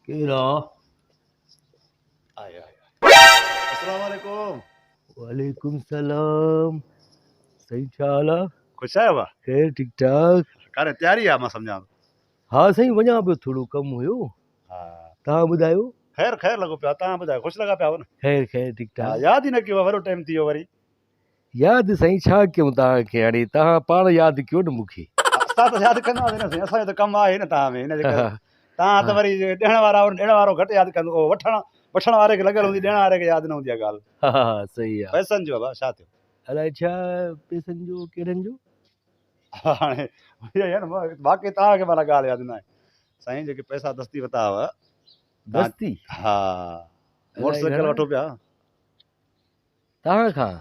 केरा आया अस्सलाम वालेकुम। वालेकुम सलाम। सही चाल आहे? खुश आहियो बा? ख़ैर ठीक ठाक? कारे तयारी आहे मां सम्झां। हा साईं, वञा पियो, थोरो कमु हुयो। हा तव्हां ॿुधायो? ख़ैर ख़ैर लॻो पिया। तव्हां ॿुधायो ख़ुशि लॻा पिया हो न? ख़ैर ख़ैर ठीक हा ठाक। यादि ई न कयो, वॾो टाइम थी वियो वरी। यादि साईं छा कयूं तव्हांखे, हाणे तव्हां पाण यादि कयो न मूंखे। असां त यादि कंदासीं न साईं, असांजो त कमु आहे न तव्हां में, हिनजे करे। तव्हां त हा वरी ॾियण वारा ॾियण वारो घटि यादि कंदो, वठण वारे खे लॻल हूंदी, ॾियण वारे खे यादि न हूंदी आहे ॻाल्हि। हा सही आहे। पैसनि जो आहे छा थियो? अलाए छा पैसनि जो, कहिड़नि जो? हाणे इहो ई आहे न, बाक़ी तव्हांखे भला ॻाल्हि यादि न आहे साईं। जेके पैसा दस्ती वरिता हुआ दस्ती? हा मोटरसाइकिल वठो पिया तव्हां खां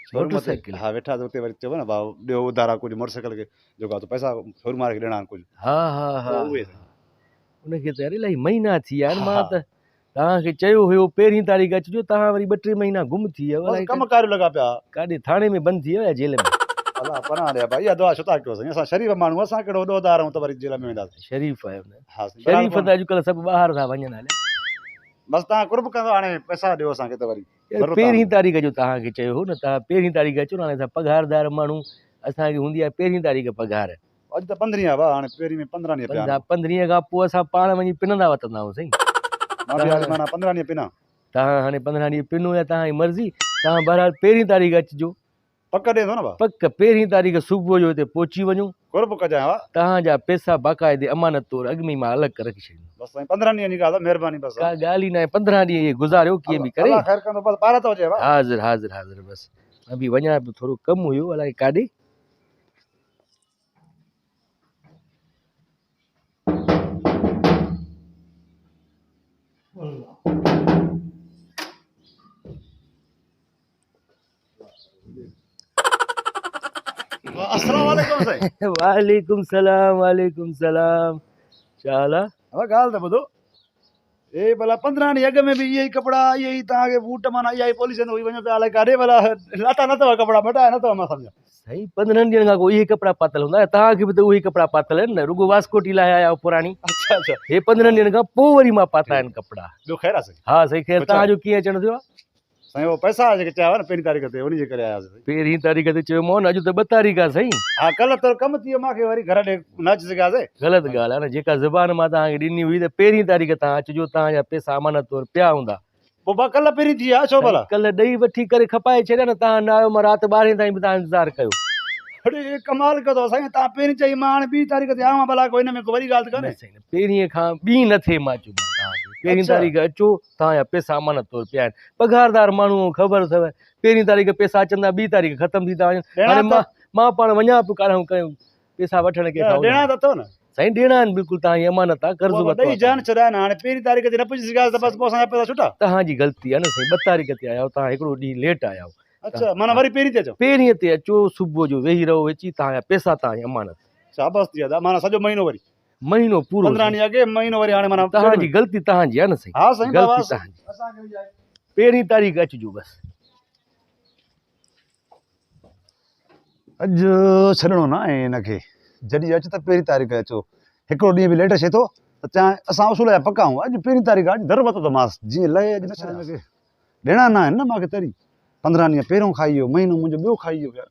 शोरूम ते। मोटरसाइकिल? हा वेठा त हुते वरी चयो न भाउ ॾियो उधारा कुझु मोटरसाइकिल खे, जेको आहे त पैसा शोरूम वारे खे ॾियणा आहिनि कुझु। हा हा हा उहे उनखे त अरे इलाही महीना थी विया आहिनि। मां हा त तव्हांखे चयो हुयो 1 तारीख़ अचिजो, तव्हां वरी 2-3 महीना गुम थी वियो। बसि कम कार लॻा पिया। काॾे थाणे में बंदि थी वियो या जेल में? अलाह पनाह ॾिया भाई, इहा दुआ छो था कयो साईं? असां शरीफ़ माण्हू, असां कहिड़ो ॾोहदार आहियूं त वरी जेल में वेंदासीं? शरीफ़ आहियो न? हा साईं, शरीफ़ त अॼुकल्ह सभु ॿाहिरि था वञनि हाणे। बसि तव्हां कुर्ब कंदो, हाणे पैसा ॾियो असांखे त वरी ज़रूरत आहे। 1 तारीख़ जो तव्हांखे चयो हो न, तव्हां 1 तारीख़ अचो न। हाणे असां पघारदार माण्हू, असांखे हूंदी आहे 1 तारीख़ पघार। अॼु त 15 आहे भाउ, हाणे पहिरीं में 15 ॾींहं पिया 15 खां पोइ असां पाण वञी पिनंदा वठंदा आहियूं साईं। मां बि हाणे माना 15 ॾींहं पिना। तव्हां हाणे 15 ॾींहं पिनो या तव्हांजी मर्ज़ी। तव्हां बहरहाल 1 तारीख़ अचिजो। पक ॾींदो न भाउ? पक 1 तारीख़ सुबुह जो हिते पहुची वञो। कुर्ब कजांइ हा। तव्हांजा पैसा बाक़ाइदे अमानत तौरु अॻु में ई मां अलॻि करे रखी छॾींदुमि। बसि साईं 15 ॾींहं जी ॻाल्हि आहे, महिरबानी बसि। का ॻाल्हि ई न आहे। 15 ॾींहं इहे गुज़ारियो कीअं बि करे। अलाह ख़ैर कंदो, बसि पार थो अचे भाउ। हाज़िर हाज़िर हाज़िर। बसि मां बि वञा पियो, थोरो कमु हुयो, अलाए काॾे। अस्सलाम वालेकुम साईं। वालेकुम सलाम वालेकुम सलाम। छा हाल आहे? हा ॻाल्हि त ॿुधो, ए भला 15 ॾींहं अॻु में बि इहे ई कपिड़ा, इहे ई तव्हांखे बूट, माना इहा ई पॉलिश हुई वञो पिया, अलाए काॾे भला लाता न अथव कपिड़ा, मटाया न अथव? मां सम्झा साईं 15 ॾींहंनि खां पोइ इहे कपिड़ा पातल हूंदा। तव्हांखे बि त उहे कपिड़ा पातल आहिनि न, रुगो वास्कोटी लाइ आया पुराणी। अच्छा अच्छा, हे 15 ॾींहंनि खां पोइ वरी मां पाता आहिनि कपिड़ा। ॿियो ख़ैर आहे साईं? हा साईं ख़ैर। तव्हांजो कीअं अचणु थियो आहे? साईं उहो पैसा जेके चया हुआ न 1 तारीख़ ते, उन जे करे आयासीं। 1 तारीख़ ते चयोमांव न, अॼु त 2 तारीख़ आहे साईं। हा कल्ह त कमु थी वियो, मूंखे वरी घर ॾे न अची सघियासीं। ग़लति ॻाल्हि आहे न, जेका ज़बान मां तव्हांखे ॾिनी हुई त 1 तारीख़ तव्हां अचिजो, तव्हांजा पैसा अमानत तौरु पिया हूंदा। पोइ भाउ कल्ह पहिरीं थी विया छो भला? कल्ह ॾेई वठी करे खपाए छॾिया न, तव्हां न आयो। मां राति 12 ताईं बि तव्हां इंतज़ारु कयो। अरे कमाल कयो अथव साईं, तव्हां पहिरीं चई, मां हाणे 2 तारीख़ ते आयो आहियां, भला कोई हिन में कोई वॾी ॻाल्हि त न कान्हे। साईं, 1 खां ॿी न थिए। मां चयो तव्हांखे 1 अच्छा। तारीख़ अचो, तव्हांजा पैसा अमानत तौरु पिया आहिनि। पघारदार माण्हू ख़बर अथव, 1 तारीख़ पैसा अचंदा, 2 तारीख़ ख़तम थी था वञनि। हाणे मां पाण वञा पियो काॾां कयूं पैसा वठण के ॾियणा त अथव न साईं? ॾियणा आहिनि, बिल्कुलु तव्हांजी अमानत आहे, कर्ज़ वरितो ॾेई जान छॾाया न। हाणे 1 तारीख़ ते न पुॼी सघियासीं त बसि पोइ असांजा पैसा छुटा। तव्हांजी ग़लती आहे न साईं। 2 तारीख़ ते आया आहियो, तव्हां हिकिड़ो ॾींहुं लेट आया आहियो। अच्छा, माना वरी पहिरीं ते अचो? 1 ते अचो, सुबुह जो वेही रहो अची, तव्हांजा पैसा तव्हांजी अमानत। शाबाश थी विया, माना सॼो महीनो वरी महीनो पूरो 15 ॾींहं अॻे, महीनो वरी हाणे माना तव्हांजी ग़लती तव्हांजी आहे न साईं। हा साईं, ग़लती तव्हांजी। असांखे बि आहे। 1 तारीख़ अचिजो बसि। अॼु छॾिणो न आहे हिनखे, जॾहिं अचु त 1 तारीख़ अचो। हिकिड़ो ॾींहुं बि लेट अचे थो त चाहे असां उसूल जा पका आहियूं। अॼु 1 तारीख़ आहे, अॼु दर वरितो त मांसि जीअं लहे। अॼु न छॾिया ॾियणा न आहिनि न मूंखे तरी। 15 ॾींहं पहिरियों खाई वियो, महीनो मुंहिंजो ॿियो खाई वियो यार।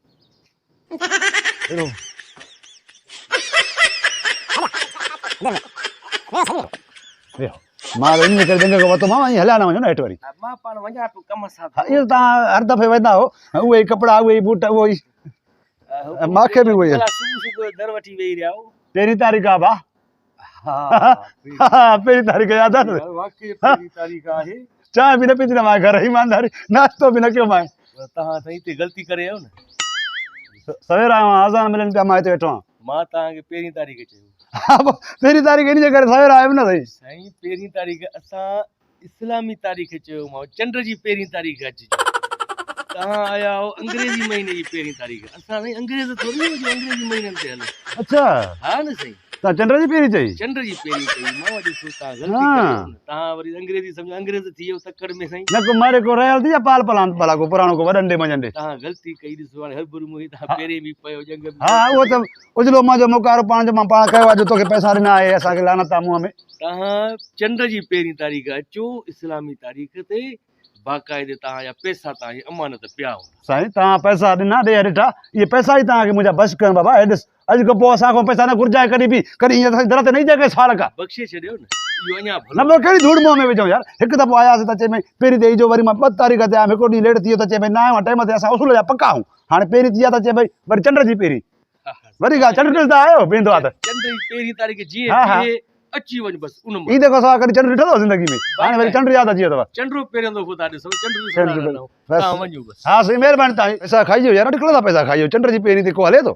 मां इन करे जंग वरितो मां हलिया न वञो न हेठि वरी। मां पाण वञा पियो कम सां। इहो तव्हां हर दफ़े वेंदा हो, उहे ई कपिड़ा, उहे ई बूट, उहो ई मूंखे बि उहो ई। सुबुह दर वठी वेही रहिया हो। 1 तारीख़ आहे भाउ। हा 1 तारीख़ यादि आहे न? वाकई 1 तारीख़ आहे। चांहि बि न पीती न मां घर, ईमानदारी, नाश्तो बि न कयो मां। तव्हां त हिते ग़लती करे आयो न। सवेर आयो आहियां, आज़ान मिलनि पिया, मां हिते वेठो आहियां। मां तव्हांखे 1 तारीख़ चयो। हा 1 तारीख़ इन जे करे सवेर आयुमि न साईं। साईं 1 तारीख़ असां इस्लामी तारीख़ चयोमांव, चंड जी 1 तारीख़ अचिजो। तव्हां आया हो अंग्रेज़ी महीने जी 1 तारीख़। असां साईं अंग्रेज़ थोरी हो जो अंग्रेज़ी महीननि ते हलो। अच्छा हा न साईं। तव्हां चंड जी पहिरीं चई चंड जी पहिरीं चई मां ॾिसो तव्हां ग़लती हाँ। कयो न। तव्हां वरी अंग्रेजी सम्झो अंग्रेज़ थी वियो तकड़ में साईं। न को मारे को रहियल थी या पाल पलान भला को पुराणो को वॾंडे मंझंडे तव्हां ग़लती कई ॾिसो हाणे हर मुही तव्हां पहिरीं बि पियो जंग में हा उहो त उजलो मुंहिंजो मुकारो पाण जो मां पाण कयो आहे जो तोखे पैसा ॾिना आहे असांखे लानत आहे मुंहं में तव्हां चंड जी पहिरीं तारीख़ अचो इस्लामी तारीख़ ते बाक़ाइदे तव्हांजा पैसा तव्हांजी अमानत पिया हूंदा। साईं तव्हां पैसा ॾिना ॾे ॾिठा इहे पैसा ई तव्हांखे मुंहिंजा बस कनि बाबा हे ॾिस अॼु खां पोइ असां खां पैसा न घुरिजांइ कॾहिं बि कॾहिं ईअं असांजी दर ते न ईंदे साल का बख़्शे छॾियो न इहो अञा न भलो। पोइ कहिड़ी धूड़ मुंहं में विझूं यार हिकु दफ़ो आयासीं त चए भई पहिरीं ते ईजो वरी मां 2 तारीख़ ते आयुमि हिकिड़ो ॾींहुं लेट थी वियो त चए भई न आयो टाइम ते असां उसूल जा पका आहियूं हाणे पहिरीं थी विया त चए भई वरी चंड जी पहिरीं वरी ॻाल्हि चंड ॾिसंदा आहियो वेंदो आहे त चंड जी पहिरीं तारीख़ हा, हा। जीअं अची वञ बसि उन ईंदे खां सवाइ कॾहिं चंड ॾिठो अथव ज़िंदगी में हाणे वरी चंड यादि अची वियो अथव चंड पहिरियों दफ़ो था ॾिसो चंड चंड तव्हां वञो बसि। हा साईं महिरबानी तव्हां पैसा खाइजो यार अॼुकल्ह था पैसा खाइजो चंड जी पहिरीं ते को हले थो